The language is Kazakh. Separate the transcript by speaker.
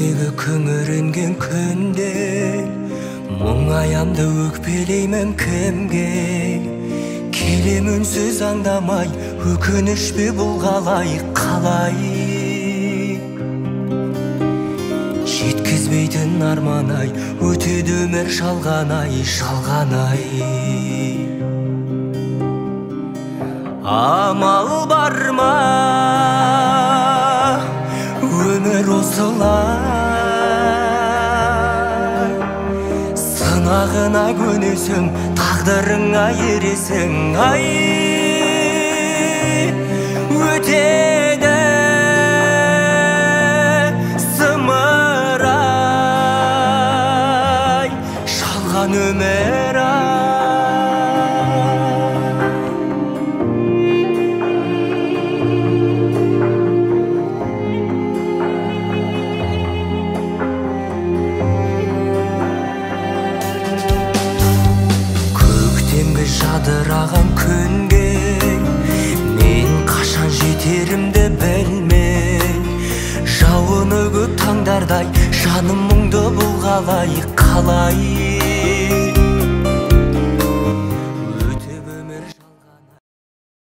Speaker 1: Көктегі күңіренген күнде мұңаямды өкпелеймін кімге? Келем үнсіз аңдамай, өкініш пе бұл қалай? Жеткізбейтін арман-ай, өтеді өмір жалған-ай. Амал бар ма, өмір осылай? Сынағына көнесің, тағдырыңа ересің. Ай, өтеді зымырай, жалған өмір. Жадыраған күнге мен қашан жетерімді білмей, жауыны көп таңдардай жаным мұңды бұл қалай?